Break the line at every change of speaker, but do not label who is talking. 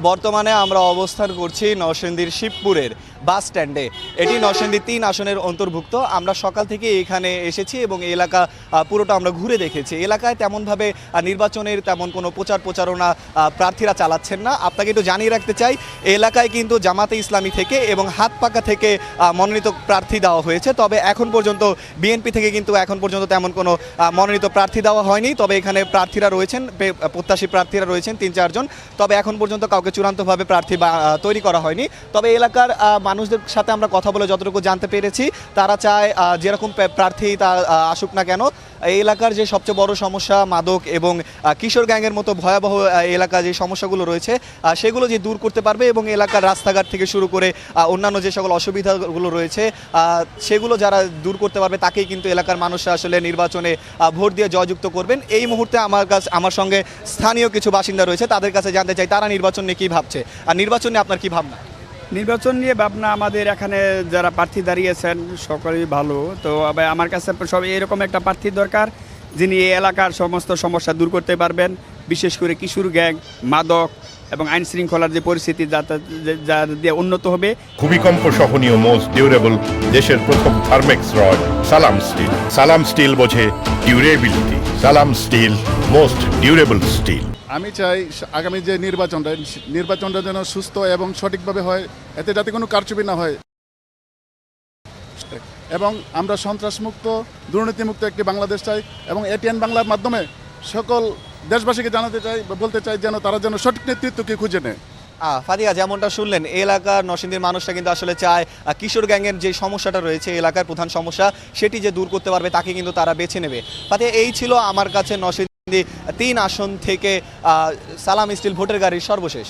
বর্তমানে আমরা অবস্থান করছি নরসিংদীর শিবপুরের বাস স্ট্যান্ডে। এটি নরসিংদী ৩ আসনের অন্তর্ভুক্ত। আমরা সকাল থেকে এখানে এসেছি এবং এই এলাকা পুরোটা আমরা ঘুরে দেখেছি। এলাকায় তেমনভাবে নির্বাচনের তেমন কোনো প্রচারণা প্রার্থীরা চালাচ্ছেন না। আপনাকে একটু জানিয়ে রাখতে চাই, এই এলাকায় কিন্তু জামাতে ইসলামী থেকে এবং হাত পাকা থেকে মনোনীত প্রার্থী দেওয়া হয়েছে। তবে এখন পর্যন্ত বিএনপি থেকে কিন্তু এখন পর্যন্ত তেমন কোনো মনোনীত প্রার্থী দেওয়া হয়নি। তবে এখানে প্রার্থীরা রয়েছেন, প্রত্যাশী প্রার্থীরা রয়েছেন ৩-৪ জন। তবে এখন পর্যন্ত কাউকে চূড়ান্তভাবে প্রার্থী তৈরি করা হয়নি। তবে এলাকার মানুষদের সাথে আমরা কথা বলে যতটুকু জানতে পেরেছি, তারা চায় যেরকম প্রার্থী তা আসুক না কেন, এই এলাকার যে সবচেয়ে বড় সমস্যা মাদক এবং কিশোর গ্যাংয়ের মতো ভয়াবহ এলাকা যে সমস্যাগুলো রয়েছে সেগুলো যে দূর করতে পারবে এবং এলাকার রাস্তাঘাট থেকে শুরু করে অন্যান্য যে সকল অসুবিধাগুলো রয়েছে সেগুলো যারা দূর করতে পারবে তাকেই কিন্তু এলাকার মানুষরা আসলে নির্বাচনে ভোট দিয়ে জয়যুক্ত করবেন। এই মুহূর্তে আমার সঙ্গে স্থানীয় কিছু বাসিন্দা রয়েছে, তাদের কাছে জানতে চাই তারা নির্বাচন নিয়ে কী ভাবছে, আর নির্বাচন নিয়ে আপনার কী ভাবনা?
নির্বাচন নিয়ে ভাবনা, আমাদের এখানে যারা প্রার্থী দাঁড়িয়েছেন সকলেই ভালো। তো আমার কাছে সব এরকম একটা প্রার্থী দরকার যিনি এই এলাকার সমস্ত সমস্যা দূর করতে পারবেন, বিশেষ করে কিশোর গ্যাং, মাদক এবং আইন শৃঙ্খলার যে পরিস্থিতি যা দিয়ে উন্নত হবে।
ভূমিকম্প সহনীয় মোস্ট ডিউরেবল দেশের প্রথম থার্মেক্স রড সালাম স্টিল। সালাম স্টিল বোঝে ডিউরেবিলিটি। সালাম স্টিল মোস্ট ডিউরেবল স্টিল।
আমি চাই আগামী যে নির্বাচনটা যেন সুস্থ এবং সঠিকভাবে হয়, এতে যাতে কোনো কারচুপি না হয় এবং আমরা সন্ত্রাসমুক্ত দুর্নীতিমুক্ত একটি বাংলাদেশ চাই। এবং এটিএন বাংলার মাধ্যমে সকল দেশবাসীকে বলতে চাই যেন তারা যেন সঠিক নেতৃত্বকে খুঁজে নেয়।
ফাদিয়া, যেমনটা শুনলেন, এলাকার নরসিংদীর মানুষরা কিন্তু আসলে চায় কিশোর গ্যাংয়ের যে সমস্যাটা রয়েছে এলাকার প্রধান সমস্যা সেটি যে দূর করতে পারবে তাকে কিন্তু তারা বেছে নেবে। ফাদিয়া, এই ছিল আমার কাছে নরসিংদী ৩ আসন থেকে সালাম স্টিল ভোটের গাড়ির সর্বশেষ।